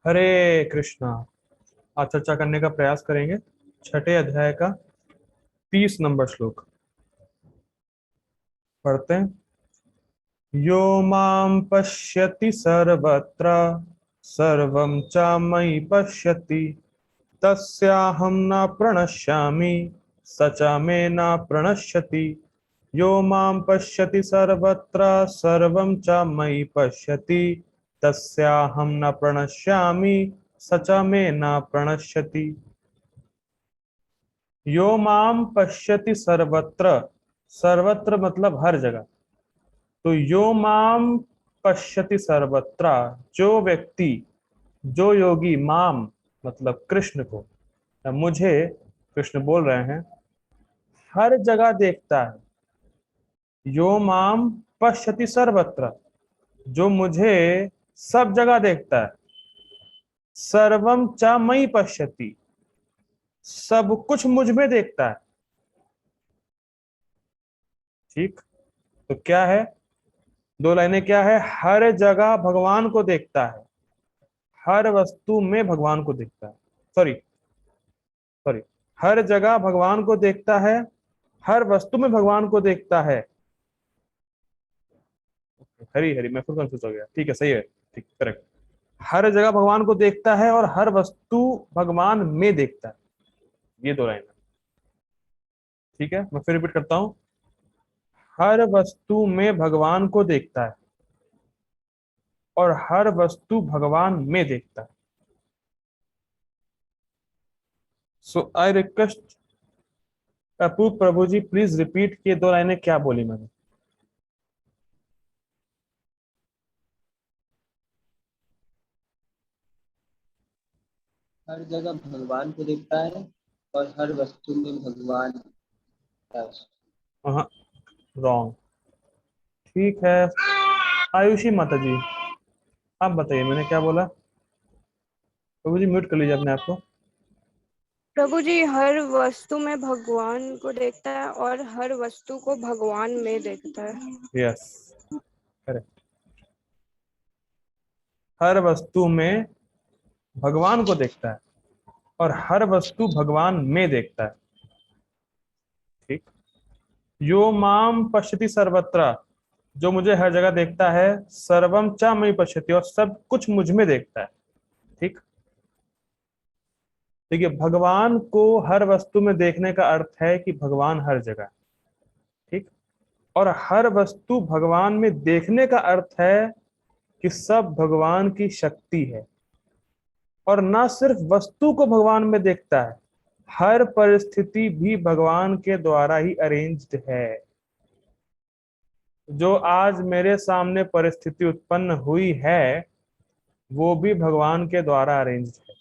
हरे कृष्णा। आज चर्चा करने का प्रयास करेंगे छठे अध्याय का 30 नंबर श्लोक। पढ़ते हैं। यो मां पश्यति सर्वत्र सर्वं च मयि पश्यति तस्याहं न प्रणश्यामि स च मे न प्रणश्यति। यो मां पश्यति सर्वत्र सर्वं च मयि पश्यति तस्याहं न प्रणश्यामि स च मे न प्रणश्यति। यो माम पश्यति सर्वत्र। सर्वत्र मतलब हर जगह। तो यो माम पश्यति सर्वत्र, जो व्यक्ति, जो योगी माम मतलब कृष्ण को या मुझे, कृष्ण बोल रहे हैं, हर जगह देखता है। यो माम पश्यति सर्वत्र, जो मुझे सब जगह देखता है। सर्वम च मयि पश्यति, सब कुछ मुझ में देखता है। ठीक। तो क्या है, दो लाइनें क्या है? हर जगह भगवान को देखता है, हर वस्तु में भगवान को देखता है। सॉरी सॉरी, हर जगह भगवान को देखता है, हर वस्तु में भगवान को देखता है। हरी हरी, मैं फिर कंफ्यूज हो गया। ठीक है, सही है। ठीक, करेक्ट। हर जगह भगवान को देखता है और हर वस्तु भगवान में देखता है। ये दो लाइन है। ठीक है, मैं फिर रिपीट करता हूं। हर वस्तु में भगवान को देखता है और हर वस्तु भगवान में देखता है। So I request Apurva Prabhu ji, please repeat के दो लाइनें क्या बोली मैंने। हर जगह भगवान को देखता है और हर वस्तु में भगवान है। हाँ, रॉन्ग। ठीक है, आयुषी माता जी, आप बताइए मैंने क्या बोला। प्रभु जी म्यूट कर लीजिए अपने आप को। प्रभु जी, हर वस्तु में भगवान को देखता है और हर वस्तु को भगवान में देखता है। Yes, correct. हर वस्तु में भगवान को देखता है और हर वस्तु भगवान में देखता है। ठीक। यो माम पश्यति सर्वत्र, जो मुझे हर जगह देखता है। सर्वम च मयि पश्यति, और सब कुछ मुझ में देखता है। ठीक। देखिए, भगवान को हर वस्तु में देखने का अर्थ है कि भगवान हर जगह है। ठीक। और हर वस्तु भगवान में देखने का अर्थ है कि सब भगवान की शक्ति है। और ना सिर्फ वस्तु को भगवान में देखता है, हर परिस्थिति भी भगवान के द्वारा ही अरेंज्ड है। जो आज मेरे सामने परिस्थिति उत्पन्न हुई है वो भी भगवान के द्वारा अरेंज्ड है।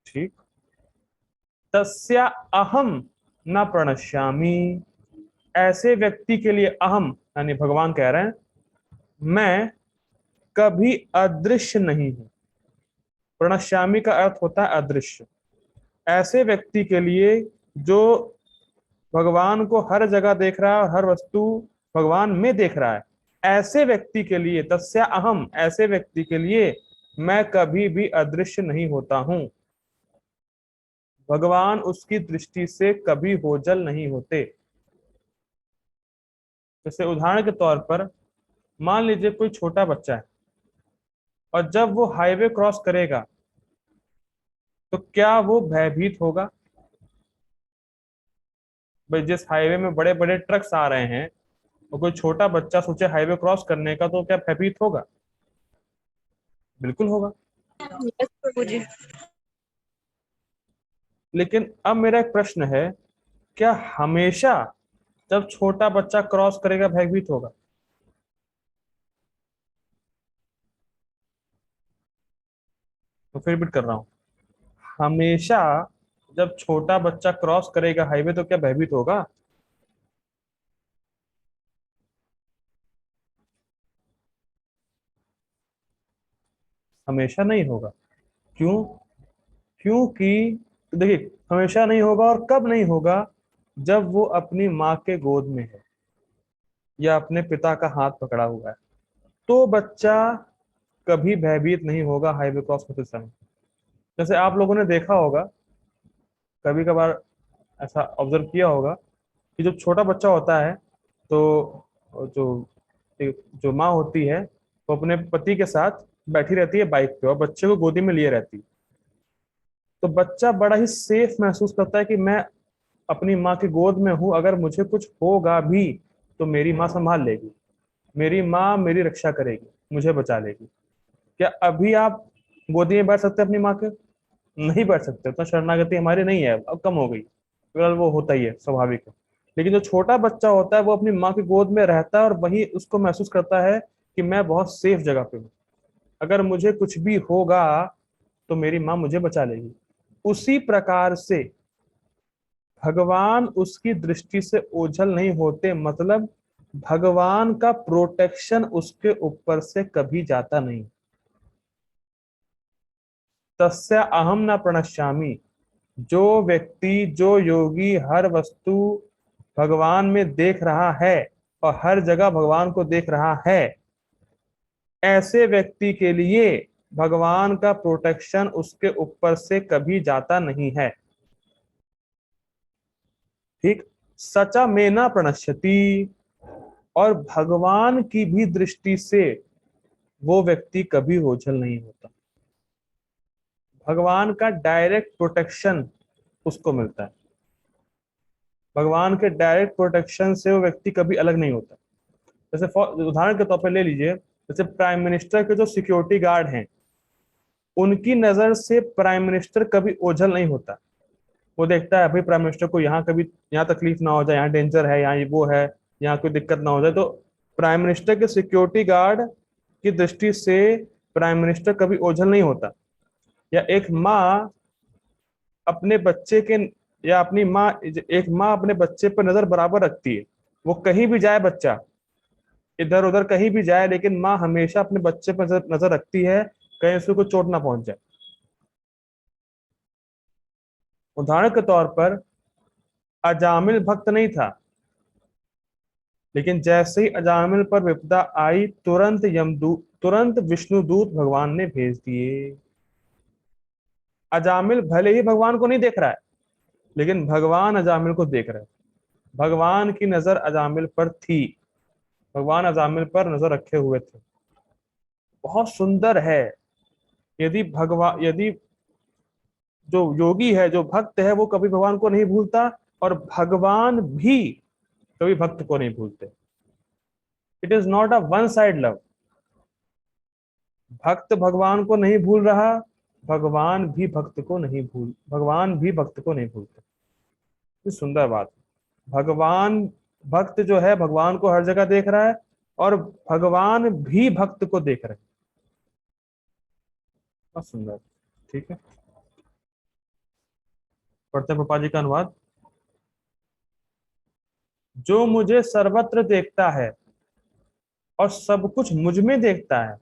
ठीक। तस्या अहम न प्रणश्यामि, ऐसे व्यक्ति के लिए अहम यानी भगवान कह रहे हैं, मैं कभी अदृश्य नहीं हूं। प्रणश्यामि का अर्थ होता है अदृश्य। ऐसे व्यक्ति के लिए जो भगवान को हर जगह देख रहा है और हर वस्तु भगवान में देख रहा है, ऐसे व्यक्ति के लिए, तस्या अहम, ऐसे व्यक्ति के लिए मैं कभी भी अदृश्य नहीं होता हूं। भगवान उसकी दृष्टि से कभी ओझल नहीं होते। जैसे उदाहरण के तौर पर मान लीजिए कोई छोटा बच्चा है और जब वो हाईवे क्रॉस करेगा तो क्या वो भयभीत होगा? भाई, जिस हाईवे में बड़े बड़े ट्रक्स आ रहे हैं और कोई छोटा बच्चा सोचे हाईवे क्रॉस करने का, तो क्या भयभीत होगा? बिल्कुल होगा। यस प्रभु जी। लेकिन अब मेरा एक प्रश्न है, क्या हमेशा जब छोटा बच्चा क्रॉस करेगा भयभीत होगा? तो फिर रिपीट कर रहा हूं, हमेशा जब छोटा बच्चा क्रॉस करेगा हाईवे तो क्या भयभीत होगा? हमेशा नहीं होगा। क्यों? क्योंकि देखिए, हमेशा नहीं होगा। और कब नहीं होगा? जब वो अपनी माँ के गोद में है या अपने पिता का हाथ पकड़ा हुआ है, तो बच्चा कभी भयभीत नहीं होगा हाईवे क्रॉस करते समय। जैसे आप लोगों ने देखा होगा, कभी कभार ऐसा ऑब्जर्व किया होगा कि जब छोटा बच्चा होता है तो जो जो माँ होती है वो अपने पति के साथ बैठी रहती है बाइक पे और बच्चे को गोदी में लिए रहती है। तो बच्चा बड़ा ही सेफ महसूस करता है कि मैं अपनी माँ की गोद में हूँ, अगर मुझे कुछ होगा भी तो मेरी माँ संभाल लेगी, मेरी माँ मेरी रक्षा करेगी, मुझे बचा लेगी। क्या अभी आप गोदी में बैठ सकते हैं अपनी माँ के? नहीं बैठ सकते, तो शरणागति हमारी नहीं है, अब कम हो गई, फिलहाल वो होता ही है, स्वाभाविक है। लेकिन जो छोटा बच्चा होता है वो अपनी माँ की गोद में रहता है और वही उसको महसूस करता है कि मैं बहुत सेफ जगह पे हूँ, अगर मुझे कुछ भी होगा तो मेरी माँ मुझे बचा लेगी। उसी प्रकार से भगवान उसकी दृष्टि से ओझल नहीं होते, मतलब भगवान का प्रोटेक्शन उसके ऊपर से कभी जाता नहीं। तस्य अहम न प्रणश्यामि, जो व्यक्ति, जो योगी हर वस्तु भगवान में देख रहा है और हर जगह भगवान को देख रहा है, ऐसे व्यक्ति के लिए भगवान का प्रोटेक्शन उसके ऊपर से कभी जाता नहीं है। ठीक। सचा में न प्रणश्यति, और भगवान की भी दृष्टि से वो व्यक्ति कभी ओझल नहीं होता। भगवान का डायरेक्ट प्रोटेक्शन उसको मिलता है, भगवान के डायरेक्ट प्रोटेक्शन से वो व्यक्ति कभी अलग नहीं होता। जैसे उदाहरण के तौर पर ले लीजिए, जैसे प्राइम मिनिस्टर के जो सिक्योरिटी गार्ड हैं, उनकी नजर से प्राइम मिनिस्टर कभी ओझल नहीं होता। वो देखता है भाई प्राइम मिनिस्टर को यहाँ कभी, यहाँ तकलीफ ना हो जाए, यहाँ डेंजर है, यहाँ वो है, यहाँ कोई दिक्कत ना हो जाए, तो प्राइम मिनिस्टर के सिक्योरिटी गार्ड की दृष्टि से प्राइम मिनिस्टर कभी ओझल नहीं होता। या एक माँ अपने बच्चे के, या अपनी माँ, एक माँ अपने बच्चे पर नजर बराबर रखती है, वो कहीं भी जाए, बच्चा इधर उधर कहीं भी जाए, लेकिन माँ हमेशा अपने बच्चे पर नजर रखती है, कहीं उसको कोई चोट ना पहुंच जाए। उदाहरण के तौर पर अजामिल भक्त नहीं था, लेकिन जैसे ही अजामिल पर विपदा आई, तुरंत विष्णुदूत भगवान ने भेज दिए। अजामिल भले ही भगवान को नहीं देख रहा है, लेकिन भगवान अजामिल को देख रहे हैं, भगवान की नजर अजामिल पर थी, भगवान अजामिल पर नजर रखे हुए थे। बहुत सुंदर है। यदि जो योगी है, जो भक्त है, वो कभी भगवान को नहीं भूलता, और भगवान भी कभी भक्त को नहीं भूलते। It is not a one side love. भक्त भगवान को नहीं भूल रहा, भगवान भी भक्त को नहीं भूलते। ये सुंदर बात है। भगवान, भक्त जो है भगवान को हर जगह देख रहा है, और भगवान भी भक्त को देख रहे हैं। बहुत सुंदर। ठीक है, पढ़ते हैं पापा जी का अनुवाद। जो मुझे सर्वत्र देखता है और सब कुछ मुझ में देखता है,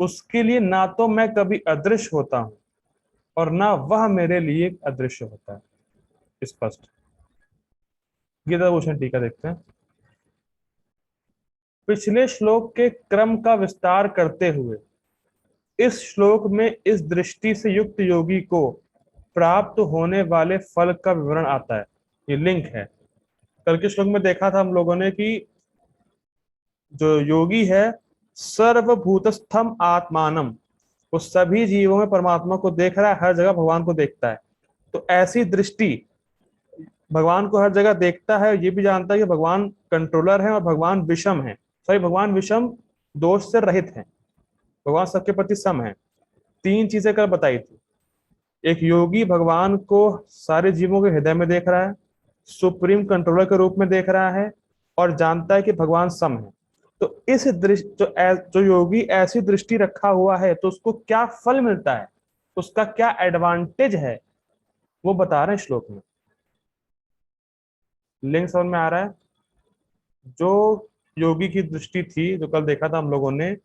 उसके लिए ना तो मैं कभी अदृश्य होता हूं और ना वह मेरे लिए अदृश्य होता है। स्पष्ट। गीता भूषण टीका देखते हैं। पिछले श्लोक के क्रम का विस्तार करते हुए इस श्लोक में इस दृष्टि से युक्त योगी को प्राप्त होने वाले फल का विवरण आता है। ये लिंक है। कल के श्लोक में देखा था हम लोगों ने कि जो योगी है, सर्वभूतस्थम आत्मानम, वो सभी जीवों में परमात्मा को देख रहा है, हर जगह भगवान को देखता है। तो ऐसी दृष्टि, भगवान को हर जगह देखता है, ये भी जानता है कि भगवान कंट्रोलर है और भगवान विषम है, सॉरी भगवान विषम दोष से रहित है, भगवान सबके प्रति सम है। तीन चीजें कल बताई थी। एक योगी भगवान को सारे जीवों के हृदय में देख रहा है, सुप्रीम कंट्रोलर के रूप में देख रहा है, और जानता है कि भगवान सम है। तो इस दृष्टि, जो योगी ऐसी दृष्टि रखा हुआ है, तो उसको क्या फल मिलता है, उसका क्या एडवांटेज है, वो बता रहे हैं श्लोक में। लिंक समझ में आ रहा है? जो योगी की दृष्टि थी, जो कल देखा था हम लोगों ने,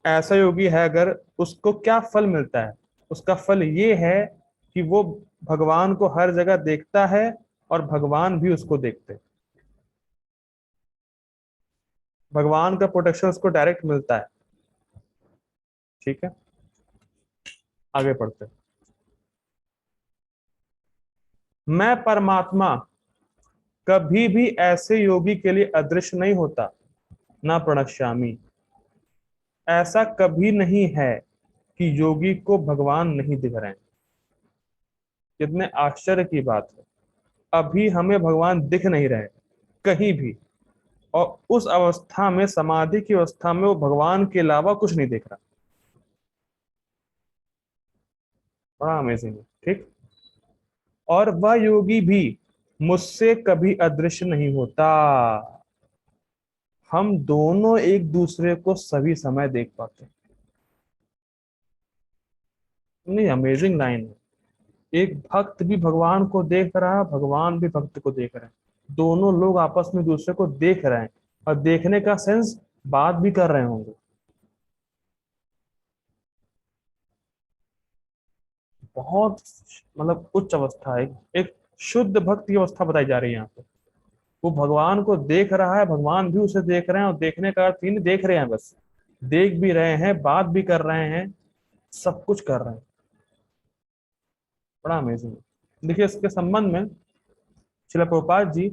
ऐसा योगी है अगर, उसको क्या फल मिलता है? उसका फल ये है कि वो भगवान को हर जगह देखता है और भगवान भी उसको देखते हैं। भगवान का प्रोटेक्शन उसको डायरेक्ट मिलता है। ठीक है, आगे पढ़ते हैं। मैं परमात्मा कभी भी ऐसे योगी के लिए अदृश्य नहीं होता, ना प्रणश्यामी। ऐसा कभी नहीं है कि योगी को भगवान नहीं दिख रहे हैं। कितने आश्चर्य की बात है, अभी हमें भगवान दिख नहीं रहे कहीं भी, और उस अवस्था में, समाधि की अवस्था में, वो भगवान के अलावा कुछ नहीं देख रहा। बड़ा अमेजिंग है, ठीक। और वह योगी भी मुझसे कभी अदृश्य नहीं होता। हम दोनों एक दूसरे को सभी समय देख पाते हैं। नहीं, अमेजिंग लाइन है। एक भक्त भी भगवान को देख रहा है, भगवान भी भक्त को देख रहे हैं। दोनों लोग आपस में दूसरे को देख रहे हैं, और देखने का सेंस बात भी कर रहे होंगे। बहुत मतलब उच्च अवस्था है, एक शुद्ध भक्त की अवस्था बताई जा रही है यहाँ पे। वो भगवान को देख रहा है, भगवान भी उसे देख रहे हैं, और देखने का अर्थ ही नहीं देख रहे हैं बस, देख भी रहे हैं, बात भी कर रहे हैं, सब कुछ कर रहे हैं। बड़ा अमेजिंग है। देखिए, इसके संबंध में श्रील प्रभुपाद जी,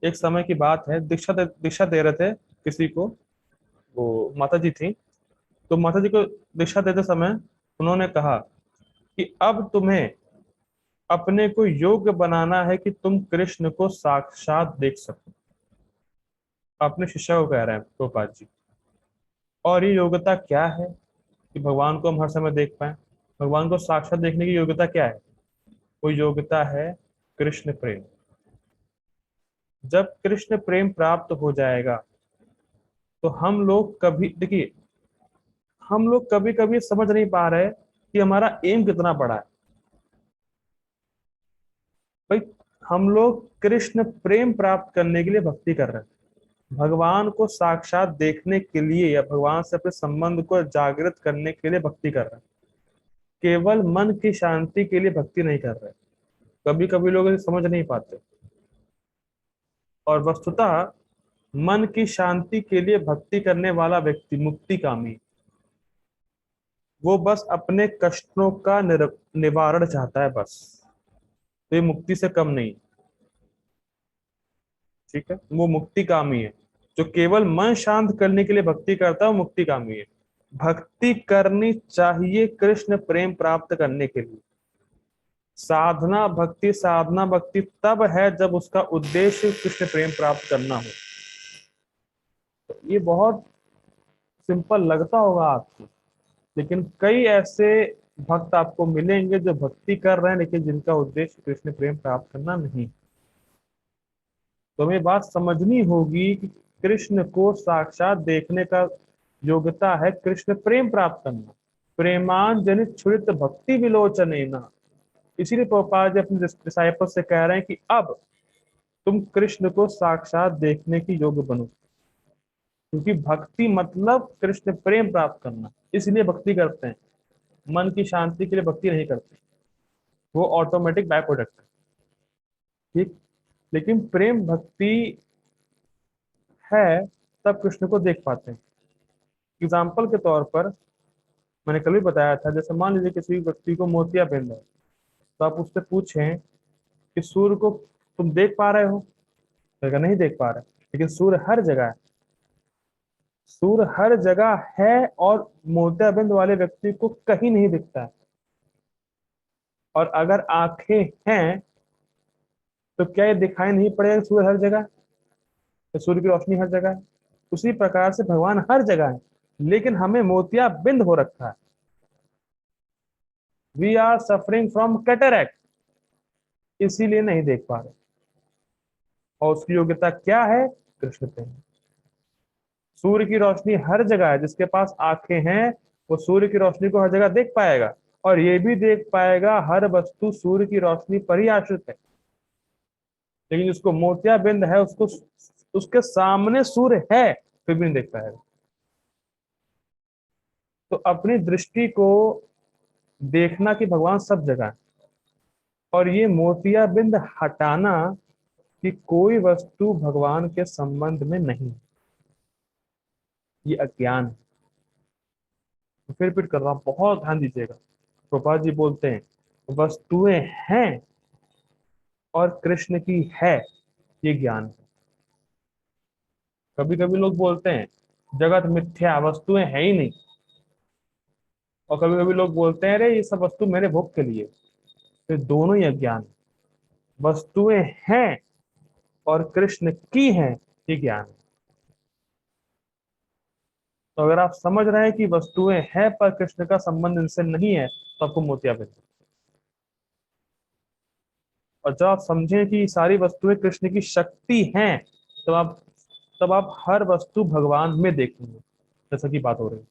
एक समय की बात है, दीक्षा दे रहे थे किसी को, वो माता जी थी। तो माता जी को दीक्षा देते समय उन्होंने कहा कि अब तुम्हें अपने को योग्य बनाना है कि तुम कृष्ण को साक्षात देख सको। अपने शिष्य को कह रहे हैं प्रभुपाद जी। और ये योग्यता क्या है कि भगवान को हम हर समय देख पाए? भगवान को साक्षात देखने की योग्यता क्या है? वो योग्यता है कृष्ण प्रेम। जब कृष्ण प्रेम प्राप्त हो जाएगा तो हम लोग कभी, देखिए, हम लोग कभी कभी समझ नहीं पा रहे कि हमारा एम कितना बड़ा है। भाई, हम लोग कृष्ण प्रेम प्राप्त करने के लिए भक्ति कर रहे हैं, भगवान को साक्षात देखने के लिए या भगवान से अपने संबंध को जागृत करने के लिए भक्ति कर रहे हैं। केवल मन की शांति के लिए भक्ति नहीं कर रहे। कभी कभी लोग इसे समझ नहीं पाते। और वस्तुतः मन की शांति के लिए भक्ति करने वाला व्यक्ति मुक्ति कामी, वो बस अपने कष्टों का निवारण चाहता है बस। तो ये मुक्ति से कम नहीं, ठीक है। वो मुक्ति कामी है। जो केवल मन शांत करने के लिए भक्ति करता है वो मुक्ति कामी है। भक्ति करनी चाहिए कृष्ण प्रेम प्राप्त करने के लिए। साधना भक्ति तब है जब उसका उद्देश्य कृष्ण प्रेम प्राप्त करना हो। तो ये बहुत सिंपल लगता होगा आपको, लेकिन कई ऐसे भक्त आपको मिलेंगे जो भक्ति कर रहे हैं लेकिन जिनका उद्देश्य कृष्ण प्रेम प्राप्त करना नहीं। तो हमें बात समझनी होगी कि कृष्ण को साक्षात देखने का योग्यता है कृष्ण प्रेम प्राप्त करना। प्रेमान जनित छुरित भक्ति विलोचने ना। इसीलिए प्रभुपाद जी अपने डिसाइपल से कह रहे हैं कि अब तुम कृष्ण को साक्षात देखने की योग्य बनो, क्योंकि भक्ति मतलब कृष्ण प्रेम प्राप्त करना। इसलिए भक्ति करते हैं, मन की शांति के लिए भक्ति नहीं करते, वो ऑटोमेटिक बाय प्रोडक्ट है, ठीक। लेकिन प्रेम भक्ति है तब कृष्ण को देख पाते हैं। एग्जाम्पल के तौर पर मैंने कल भी बताया था, जैसे मान लीजिए किसी व्यक्ति को मोतियाबिंद है, तो आप उससे पूछें कि सूर्य को तुम देख पा रहे हो, तो नहीं देख पा रहे, लेकिन सूर्य हर जगह है। सूर्य हर जगह है और मोतियाबिंद वाले व्यक्ति को कहीं नहीं दिखता है। और अगर आंखें हैं तो क्या ये दिखाई नहीं पड़ेगा सूर्य हर जगह, तो सूर्य की रोशनी हर जगह है? उसी प्रकार से भगवान हर जगह है, लेकिन हमें मोतियाबिंद हो रखा है। We are suffering from cataract, इसीलिए नहीं देख पा रहे। और उसकी योग्यता क्या है? कृष्ण प्रेम। सूर्य की रोशनी हर जगह है, जिसके पास आंखें हैं वो सूर्य की रोशनी को हर जगह देख पाएगा, और ये भी देख पाएगा हर वस्तु सूर्य की रोशनी पर ही आश्रित है। लेकिन जिसको मोतियाबिंद है, उसको उसके सामने सूर्य है फिर भी नहीं देख पाएगा। तो अपनी दृष्टि को देखना कि भगवान सब जगह है, और ये मोतियाबिंद हटाना कि कोई वस्तु भगवान के संबंध में नहीं, ये अज्ञान है। फिर रिपीट कर रहा हूँ, बहुत ध्यान दीजिएगा। प्रभुपाद जी बोलते हैं वस्तुएं हैं और कृष्ण की है, ये ज्ञान है। कभी कभी लोग बोलते हैं जगत मिथ्या, वस्तुएं है ही नहीं। और कभी कभी लोग बोलते हैं अरे ये सब वस्तु मेरे भोग के लिए। तो दोनों ही अज्ञान है। वस्तुएं हैं और कृष्ण की है, ये ज्ञान है। तो अगर आप समझ रहे हैं कि वस्तुएं हैं पर कृष्ण का संबंध इनसे नहीं है, तो आपको मोतियाबिंद है। और जब आप समझें कि सारी वस्तुएं कृष्ण की शक्ति हैं, तब आप हर वस्तु भगवान में देखेंगे, जैसा कि बात हो रही है।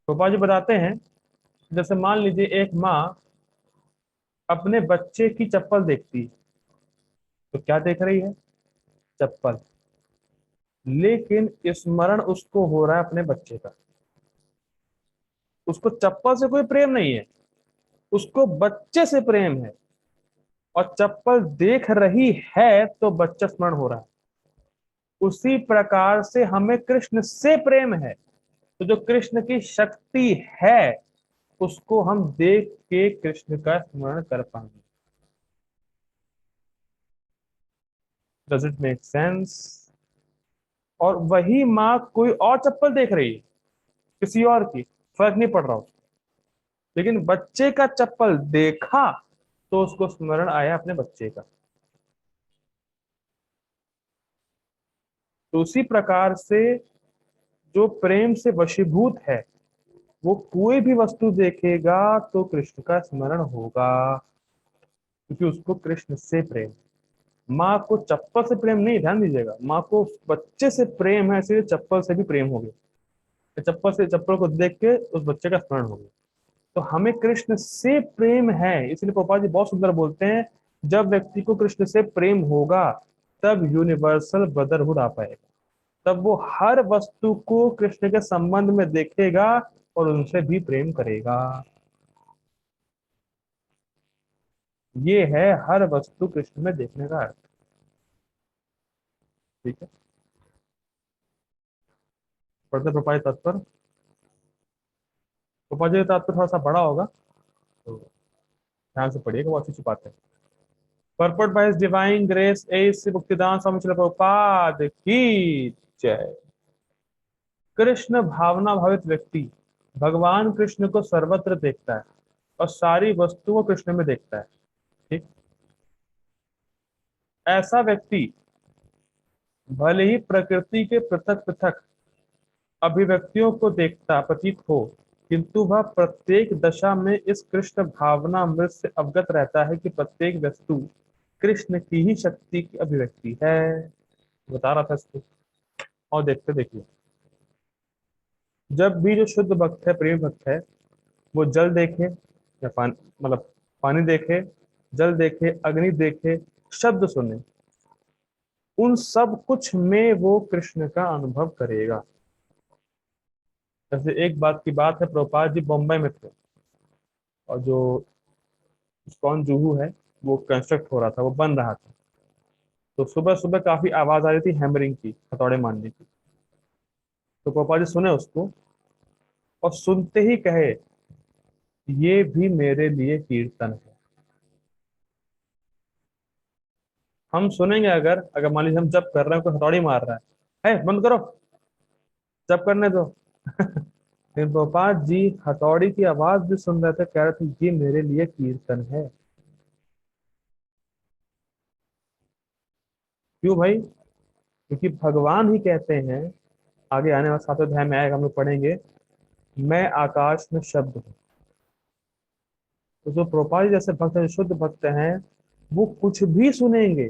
गोपाल जी बताते हैं, जैसे मान लीजिए एक माँ अपने बच्चे की चप्पल देखती है, तो क्या देख रही है? चप्पल। लेकिन स्मरण उसको हो रहा है अपने बच्चे का। उसको चप्पल से कोई प्रेम नहीं है, उसको बच्चे से प्रेम है। और चप्पल देख रही है तो बच्चा स्मरण हो रहा है। उसी प्रकार से हमें कृष्ण से प्रेम है, तो जो कृष्ण की शक्ति है उसको हम देख के कृष्ण का स्मरण कर पाएंगे। Does it make sense? और वही माँ कोई और चप्पल देख रही है, किसी और की, फर्क नहीं पड़ रहा उसको, लेकिन बच्चे का चप्पल देखा तो उसको स्मरण आया अपने बच्चे का। तो उसी प्रकार से जो प्रेम से वशीभूत है, वो कोई भी वस्तु देखेगा तो कृष्ण का स्मरण होगा, क्योंकि उसको कृष्ण से प्रेम। माँ को चप्पल से प्रेम नहीं, ध्यान दीजिएगा, माँ को बच्चे से प्रेम है, इसलिए चप्पल से भी प्रेम हो गया। चप्पल को देख के उस बच्चे का स्मरण हो गया। तो हमें कृष्ण से प्रेम है, इसलिए गोपाल जी बहुत सुंदर बोलते हैं, जब व्यक्ति को कृष्ण से प्रेम होगा तब यूनिवर्सल ब्रदरहुड आ पाएगा। तब वो हर वस्तु को कृष्ण के संबंध में देखेगा और उनसे भी प्रेम करेगा। ये है हर वस्तु कृष्ण में देखने का अर्थ। ठीक है, पढ़ते प्रपात तत्पर। प्रपात जी का तात्पर्य थोड़ा सा बड़ा होगा, तो ध्यान से पढ़िएगा, बहुत अच्छी बात है। Purport by His Divine Grace S मुक्तिदान स्वामी श्रील प्रभुपाद की जय। कृष्ण भावना भावित व्यक्ति भगवान कृष्ण को सर्वत्र देखता है और सारी वस्तुओं कृष्ण में देखता है। ठीक, ऐसा व्यक्ति भले ही प्रकृति के पृथक पृथक अभिव्यक्तियों को देखता प्रतीत हो, किंतु वह प्रत्येक दशा में इस कृष्ण भावना अमृत से अवगत रहता है कि प्रत्येक वस्तु कृष्ण की ही शक्ति की अभिव्यक्ति है। बता रहा था इसको, और देखते देखिए, जब भी जो शुद्ध भक्त है, प्रेम भक्त है, वो जल देखे या पानी, मतलब पानी देखे, जल देखे, अग्नि देखे, शब्द सुने, उन सब कुछ में वो कृष्ण का अनुभव करेगा। जैसे एक बात की बात है, प्रभुपाद जी बॉम्बे में थे और जो इस्कॉन जुहू है वो कंस्ट्रक्ट हो रहा था, वो बन रहा था। तो सुबह सुबह काफी आवाज आ रही थी हैमरिंग की, हथौड़े मारने की। तो प्रभुपाद जी सुने उसको, और सुनते ही कहे ये भी मेरे लिए कीर्तन है। हम सुनेंगे, अगर अगर मान लीजिए हम जप कर रहे हैं, कोई हथौड़ी मार रहा है बंद करो, जप करने दो। फिर गोपाल जी हथौड़ी की आवाज भी सुन रहे थे, कह रहे थे ये मेरे लिए कीर्तन है। क्यों भाई? क्योंकि भगवान ही कहते हैं, आगे आने वाले 7वें अध्याय में आएगा, हम लोग पढ़ेंगे, मैं आकाश में शब्द हूँ। तो जो प्रोपाल जैसे भक्त हैं, जो शुद्ध भक्त हैं, वो कुछ भी सुनेंगे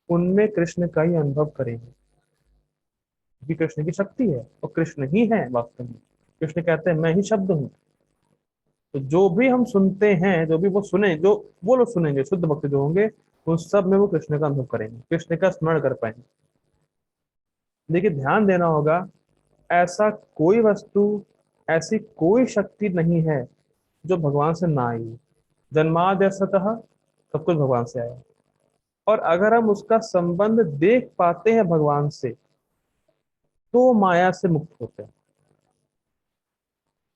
उनमें कृष्ण का ही अनुभव करेंगे, क्योंकि कृष्ण की शक्ति है और कृष्ण ही है वास्तव में। कृष्ण कहते हैं मैं ही शब्द हूँ। तो जो भी हम सुनते हैं, जो भी वो सुने, जो वो लोग सुनेंगे, शुद्ध भक्त जो होंगे, उन सब में वो कृष्ण का अनुभव करेंगे, कृष्ण का स्मरण कर पाएंगे। देखिए ध्यान देना होगा, ऐसा कोई वस्तु, ऐसी कोई शक्ति नहीं है जो भगवान से ना आई। जन्माद्यस्तः सब कुछ भगवान से आया। और अगर हम उसका संबंध देख पाते हैं भगवान से, तो माया से मुक्त होते हैं।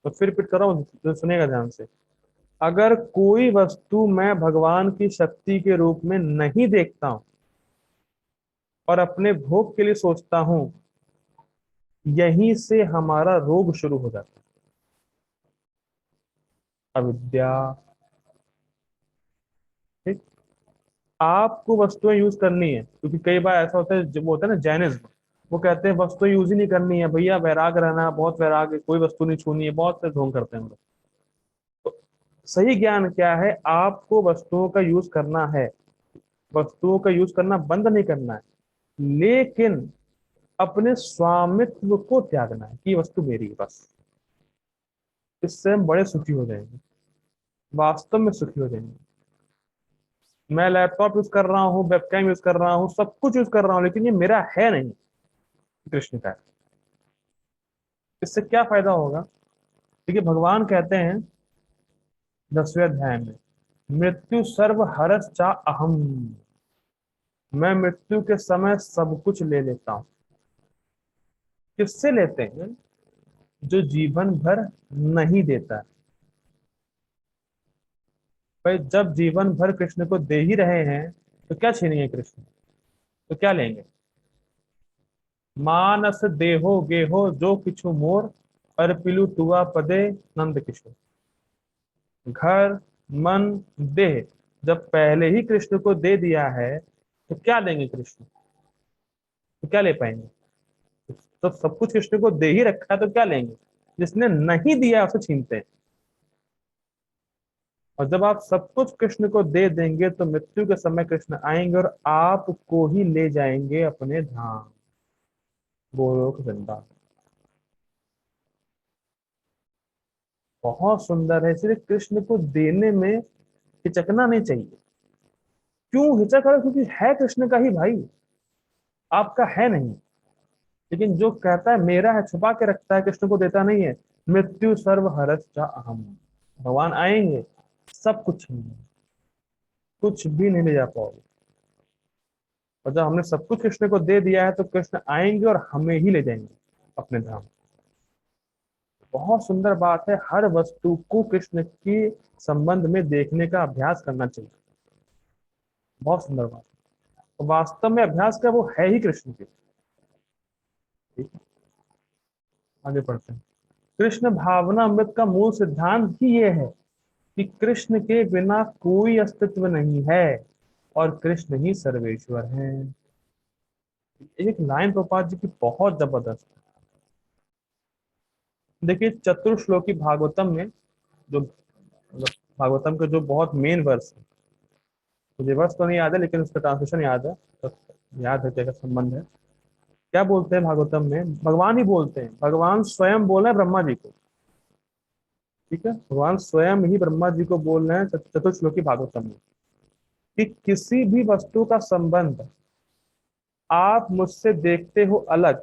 तो फिर रिपीट कर रहा हूँ, तो सुनेगा ध्यान से। अगर कोई वस्तु मैं भगवान की शक्ति के रूप में नहीं देखता हूं और अपने भोग के लिए सोचता हूं, यहीं से हमारा रोग शुरू हो जाता है, अविद्या। ठीक। आपको वस्तुएं यूज करनी है, क्योंकि कई बार ऐसा होता है, जब वो होता है ना जैनिज्म, वो कहते हैं वस्तुएं यूज ही नहीं करनी है भैया, वैराग रहना, बहुत वैराग है, कोई वस्तु नहीं छूनी है, बहुत से ढोंग करते हैं हम लोग। तो सही ज्ञान क्या है, आपको वस्तुओं का यूज करना है, वस्तुओं का यूज करना बंद नहीं करना है, लेकिन अपने स्वामित्व को त्यागना है कि ये वस्तु मेरी है बस। इससे हम बड़े सुखी हो जाएंगे, वास्तव में सुखी हो जाएंगे। मैं लैपटॉप यूज कर रहा हूँ, वेबकैम यूज कर रहा हूँ, सब कुछ यूज कर रहा हूँ, लेकिन ये मेरा है नहीं, कृष्ण का है। इससे क्या फायदा होगा? देखिए भगवान कहते हैं 10वें अध्याय में, मृत्यु सर्व हरस चा अहम। मैं मृत्यु के समय सब कुछ ले लेता हूँ। किससे लेते हैं? जो जीवन भर नहीं देता है। भाई जब जीवन भर कृष्ण को दे ही रहे हैं, तो क्या छीनेंगे कृष्ण? तो क्या लेंगे? मानस देहो गेहो जो किछु मोर, अर्पिलु तुआ पदे नंद किशोर। घर, मन, देह जब पहले ही कृष्ण को दे दिया है, तो क्या लेंगे कृष्ण? तो क्या ले पाएंगे? तो सब कुछ कृष्ण को दे ही रखा है, तो क्या लेंगे? जिसने नहीं दिया उसे छीनते हैं। और जब आप सब कुछ कृष्ण को दे देंगे, तो मृत्यु के समय कृष्ण आएंगे और आपको ही ले जाएंगे अपने धाम, गोलोक वृंदावन। बहुत सुंदर है, इसलिए कृष्ण को देने में हिचकना नहीं चाहिए। क्यों हिचक रहे हो? क्योंकि है कृष्ण का ही भाई, आपका है नहीं। लेकिन जो कहता है मेरा है, छुपा के रखता है, कृष्ण को देता नहीं है। मृत्यु सर्व हरस चा अहम। भगवान आएंगे, सब कुछ छीन लेंगे, कुछ भी नहीं ले जा पाओगे। और जब हमने सब कुछ कृष्ण को दे दिया है, तो कृष्ण आएंगे और हमें ही ले जाएंगे अपने धाम। बहुत सुंदर बात है, हर वस्तु को कृष्ण के संबंध में देखने का अभ्यास करना चाहिए। बहुत सुंदर बात है। तो वास्तव में अभ्यास का वो है ही कृष्ण के। ठीक है, आगे पढ़ते हैं। कृष्ण भावना अमृत का मूल सिद्धांत ही ये है कि कृष्ण के बिना कोई अस्तित्व नहीं है और कृष्ण ही सर्वेश्वर हैं। एक लाइन प्रभुपाद जी की बहुत जबरदस्त है। देखिए चतुर्श्लोकी भागवतम में, जो मतलब भागवतम के जो बहुत मेन वर्स है, मुझे वर्स तो नहीं याद है लेकिन उसका ट्रांसलेशन याद है, तो याद है क्या संबंध है। क्या बोलते हैं भागवतम में? भगवान ही बोलते हैं, भगवान स्वयं बोल रहे हैं ब्रह्मा जी को। ठीक है, भगवान स्वयं ही ब्रह्मा जी को बोल रहे हैं चतुर्श्लोकी भागवतम में, कि किसी भी वस्तु का संबंध आप मुझसे देखते हो अलग,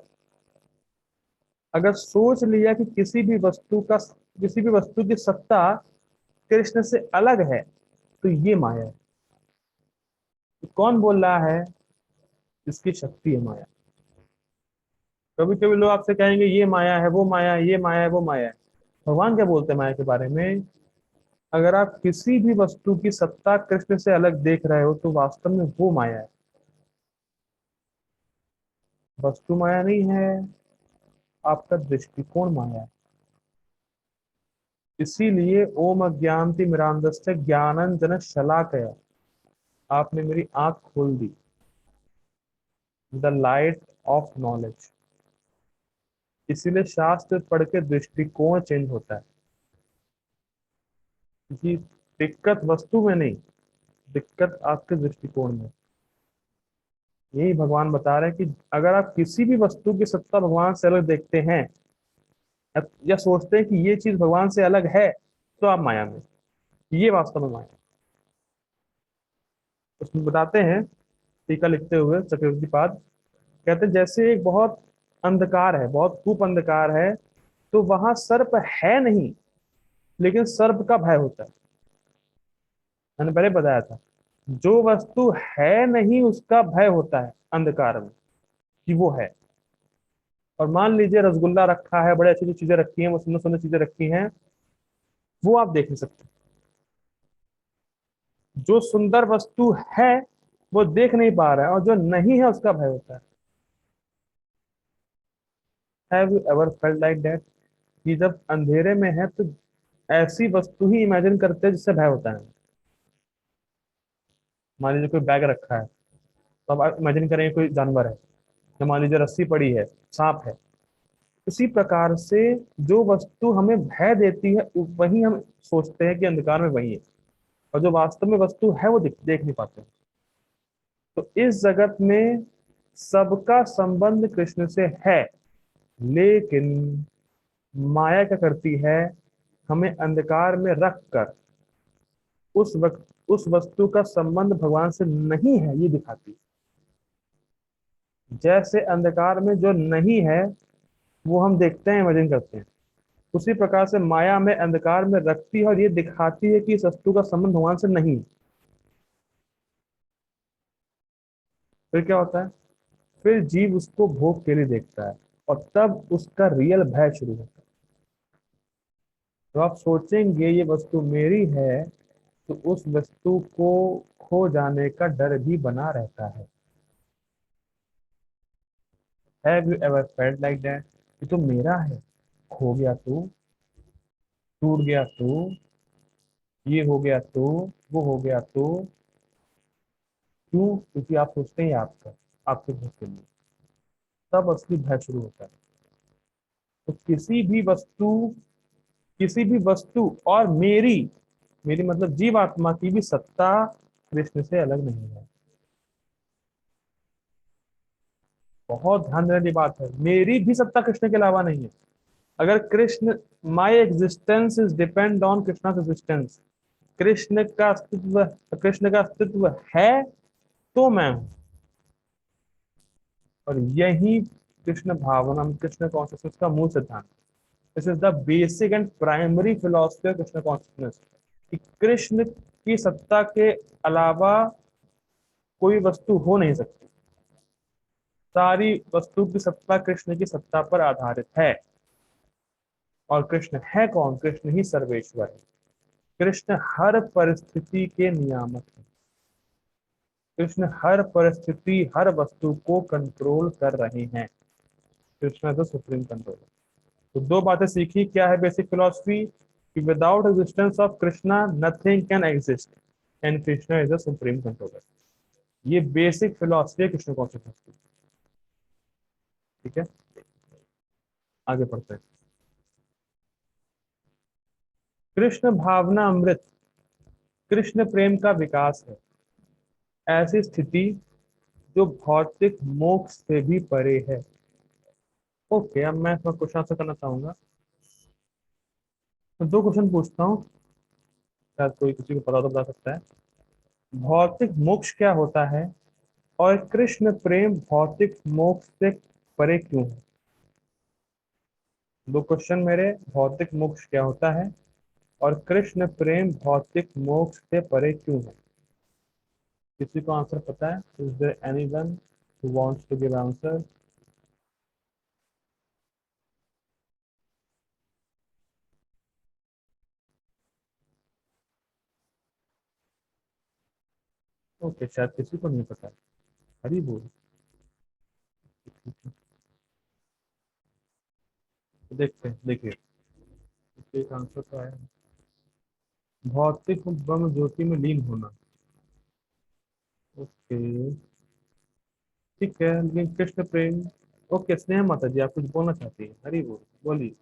अगर सोच लिया कि किसी भी वस्तु की सत्ता कृष्ण से अलग है, तो ये माया है। तो कौन बोल रहा है? इसकी शक्ति है माया। कभी कभी लोग आपसे कहेंगे ये माया है, वो माया है, ये माया है, वो माया है। भगवान क्या बोलते हैं माया के बारे में? अगर आप किसी भी वस्तु की सत्ता कृष्ण से अलग देख रहे हो, तो वास्तव में वो माया है, वस्तु माया नहीं है, आपका दृष्टिकोण माया है। इसीलिए ओम अज्ञानति मिरांधस्य ज्ञानंजन शलाकया, आपने मेरी आंख खोल दी, द लाइट ऑफ नॉलेज। इसीलिए शास्त्र पढ़ के दृष्टिकोण चेंज होता है। क्योंकि दिक्कत वस्तु में नहीं, दिक्कत आपके दृष्टिकोण में। यही भगवान बता रहे हैं कि अगर आप किसी भी वस्तु की सत्ता भगवान से अलग देखते हैं, या सोचते हैं कि ये चीज भगवान से अलग है, तो आप माया में, ये वास्तव में माया है। उसमें बताते हैं, टीका लिखते हुए चक्रवर्ती पाद कहते हैं, जैसे एक बहुत अंधकार है, बहुत खूब अंधकार है, तो वहां सर्प है नहीं, लेकिन सर्प का भय होता है। मैंने पहले बताया था, जो वस्तु है नहीं उसका भय होता है अंधकार में, कि वो है। और मान लीजिए रसगुल्ला रखा है, बड़े अच्छी अच्छी चीजें रखी हैं, वो सुंदर सुंदर चीजें रखी हैं, वो आप देख नहीं सकते। जो सुंदर वस्तु है वो देख नहीं पा रहा है, और जो नहीं है उसका भय होता है। Have you ever felt like that, कि जब अंधेरे में है तो ऐसी वस्तु ही इमेजिन करते हैं जिससे भय होता है। मान लीजिए कोई बैग रखा है, तो आप इमेजिन करेंगे कोई जानवर है, या मान लीजिए रस्सी पड़ी है, सांप है। इसी प्रकार से जो वस्तु हमें भय देती है वही हम सोचते हैं कि अंधकार में वही है, और जो वास्तव में वस्तु है वो देख नहीं पाते हैं। तो इस जगत में सबका संबंध कृष्ण से है, लेकिन माया क्या करती है, हमें अंधकार में रख कर उस वस्तु का संबंध भगवान से नहीं है ये दिखाती है। जैसे अंधकार में जो नहीं है वो हम देखते हैं, इमेजिन करते हैं, उसी प्रकार से माया में अंधकार में रखती है और ये दिखाती है कि इस वस्तु का संबंध भगवान से नहीं है। फिर क्या होता है, फिर जीव उसको भोग के लिए देखता है, और तब उसका रियल भय शुरू होता है। तो आप सोचेंगे ये वस्तु मेरी है, तो उस वस्तु को खो जाने का डर भी बना रहता है। Have you ever felt like that, ये तो मेरा है, खो गया तो, टूट गया तो, ये हो गया तो, वो हो गया तो। क्यों? क्योंकि आप सोचते हैं ये आपका, आपके भोग के लिए, तब असली भय शुरू होता है। तो किसी भी वस्तु और मेरी मेरी मतलब जीवात्मा की भी सत्ता कृष्ण से अलग नहीं है। बहुत ध्यान देने वाली बात है, मेरी भी सत्ता कृष्ण के अलावा नहीं है। अगर Krishna, my existence is depend on Krishna existence, Krishna का अस्तित्व है तो मैं हूं। और यही कृष्ण भावना, कृष्ण कॉन्शियसनेस का मूल सिद्धांत। This is the basic and primary philosophy of Krishna consciousness, कि कृष्ण की सत्ता के अलावा कोई वस्तु हो नहीं सकती। सारी वस्तु की सत्ता कृष्ण की सत्ता पर आधारित है। और कृष्ण है कौन? कृष्ण ही सर्वेश्वर है। कृष्ण हर परिस्थिति के नियामक है। कृष्ण हर परिस्थिति, हर वस्तु को कंट्रोल कर रहे हैं। Krishna is the supreme controller. तो दो बातें सीखी, क्या है बेसिक फिलॉसफी, कि without existence of Krishna nothing can exist, and Krishna is the supreme controller. ये बेसिक फिलॉसफी है कृष्ण कॉन्शियसनेस की। ठीक है, आगे पढ़ते हैं। कृष्ण भावना अमृत कृष्ण प्रेम का विकास है, ऐसी स्थिति जो भौतिक मोक्ष से भी परे है। ओके, अब मैं इसमें क्वेश्चन आंसर करना चाहूंगा। तो दो क्वेश्चन पूछता हूँ, शायद कोई किसी को पता तो बता सकता है। भौतिक मोक्ष क्या होता है, और कृष्ण प्रेम भौतिक मोक्ष से परे क्यों है? दो क्वेश्चन मेरे, भौतिक मोक्ष क्या होता है और कृष्ण प्रेम भौतिक मोक्ष से परे क्यों है? किसी को आंसर पता है? Is there anyone who wants to give answer? Okay, शायद किसी को नहीं पता। हरी बोल। तो देखते हैं, देखिए एक आंसर तो आया। भौतिक ब्रह्म ज्योति में लीन होना। ओके, ठीक है, लेकिन कृष्ण प्रेम। ओके, स्नेह माता जी आप कुछ बोलना चाहती हैं? हरी बोल, बोलिए।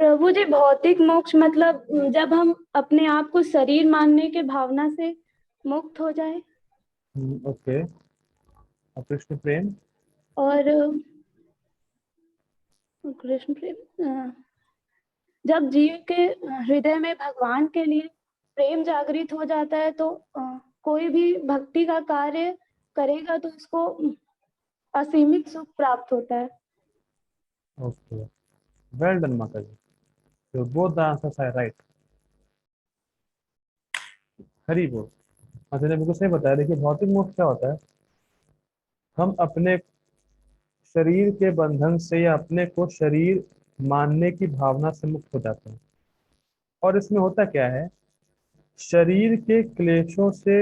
प्रभु जी, भौतिक मोक्ष मतलब जब हम अपने आप को शरीर मानने के भावना से मुक्त हो जाए। ओके, और कृष्ण प्रेम? और कृष्ण प्रेम जब जीव के हृदय में भगवान के लिए प्रेम जागृत हो जाता है, तो कोई भी भक्ति का कार्य करेगा तो उसको असीमित सुख प्राप्त होता है। ओके, वेल डन माता जी। तो both the answers are right. Hari बोल। अच्छा ने बिल्कुल सही बताया। देखिए भौतिक मोक्ष क्या होता है, हम अपने शरीर के बंधन से या अपने को शरीर मानने की भावना से मुक्त हो जाते हैं। और इसमें होता क्या है, शरीर के क्लेशों से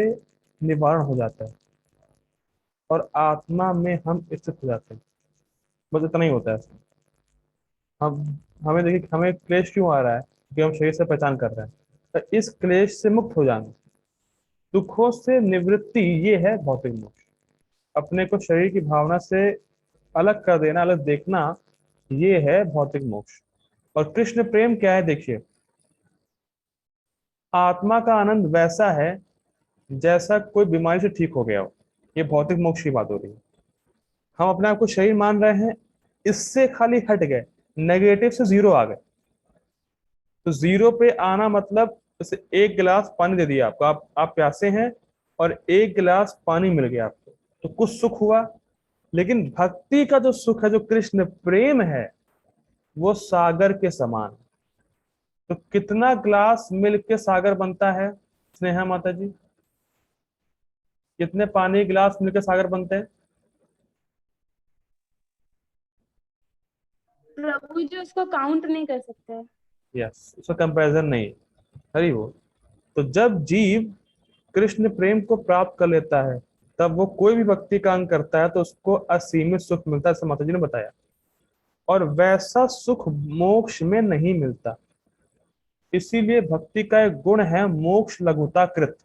निवारण हो जाता है और आत्मा में हम स्थित हो जाते हैं। बस इतना ही होता है इसमें। हम हमें देखिए हमें क्लेश क्यों आ रहा है, क्योंकि हम शरीर से पहचान कर रहे हैं। तो इस क्लेश से मुक्त हो जाना, दुखों से निवृत्ति, ये है भौतिक मोक्ष। अपने को शरीर की भावना से अलग कर देना, अलग देखना, ये है भौतिक मोक्ष। और कृष्ण प्रेम क्या है देखिए, आत्मा का आनंद वैसा है जैसा कोई बीमारी से ठीक हो गया हो। ये भौतिक मोक्ष की बात हो रही है। हम अपने आप को शरीर मान रहे हैं, इससे खाली हट गए, नेगेटिव से जीरो आ गए। तो जीरो पे आना मतलब जैसे एक गिलास पानी दे दिया आपको, आप प्यासे हैं और एक गिलास पानी मिल गया आपको, तो कुछ सुख हुआ। लेकिन भक्ति का जो सुख है, जो कृष्ण प्रेम है, वो सागर के समान। तो कितना ग्लास मिल्क के सागर बनता है स्नेहा माता जी? कितने पानी गिलास मिल्क के सागर बनते हैं? प्रभु जी उसको काउंट नहीं कर सकते। यस, उसका कंपैरिजन नहीं है। हरी वो। तो जब जीव कृष्ण प्रेम को प्राप्त कर लेता है, तब वो कोई भी भक्ति का अंग करता है तो उसको असीमित सुख मिलता है, ऐसा माता जी ने बताया। और वैसा सुख मोक्ष में नहीं मिलता। इसीलिए भक्ति का एक गुण है मोक्ष लघुता कृत,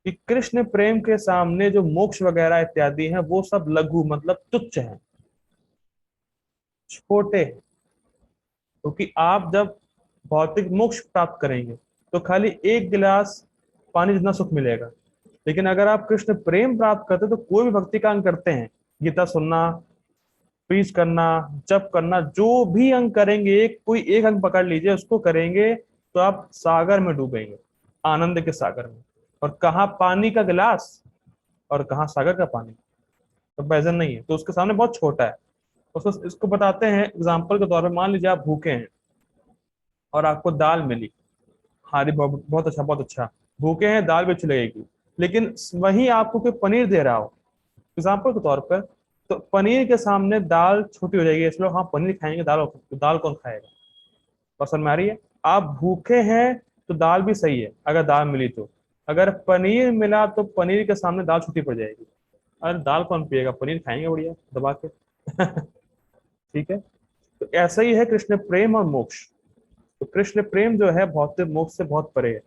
कि कृष्ण प्रेम के सामने जो मोक्ष वगैरह इत्यादि हैं वो सब लघु मतलब तुच्छ हैं, छोटे हैं। क्योंकि आप जब भौतिक मोक्ष प्राप्त करेंगे तो खाली एक गिलास पानी जितना सुख मिलेगा। लेकिन अगर आप कृष्ण प्रेम प्राप्त करते तो कोई भी भक्ति का अंग करते हैं, गीता सुनना, प्रीच करना, जप करना, जो भी अंग करेंगे, कोई एक अंग पकड़ लीजिए, उसको करेंगे तो आप सागर में डूबेंगे, आनंद के सागर में। और कहाँ पानी का गिलास और कहाँ सागर का पानी, तो बैजन नहीं है। तो उसके सामने बहुत छोटा है। उसको इसको बताते हैं एग्जाम्पल के तौर पर, मान लीजिए आप भूखे हैं और आपको दाल मिली, हाँ जी, बहुत बहुत अच्छा, बहुत अच्छा। भूखे हैं, दाल भी अच्छी लगेगी। लेकिन वहीं आपको कोई पनीर दे रहा हो एग्जाम्पल के तौर पर, तो पनीर के सामने दाल छोटी हो जाएगी, इसलिए हाँ पनीर खाएंगे, दाल दाल कौन खाएगा? पसंद में आ रही है? आप भूखे हैं तो दाल भी सही है अगर दाल मिली तो। अगर पनीर मिला तो पनीर के सामने दाल छूटी पड़ जाएगी। अरे दाल कौन पिएगा, पनीर खाएंगे बढ़िया दबा के। ठीक है। तो ऐसा ही है कृष्ण प्रेम और मोक्ष। तो कृष्ण प्रेम जो है भौतिक मोक्ष से बहुत परे है।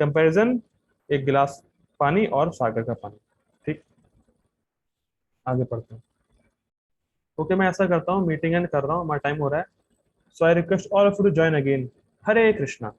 कंपैरिजन, एक गिलास पानी और सागर का पानी। ठीक, आगे पढ़ते हैं। ओके, मैं ऐसा करता हूँ, मीटिंग एंड कर रहा हूँ, हमारा टाइम हो रहा है। So I request all of you to join again. हरे कृष्णा।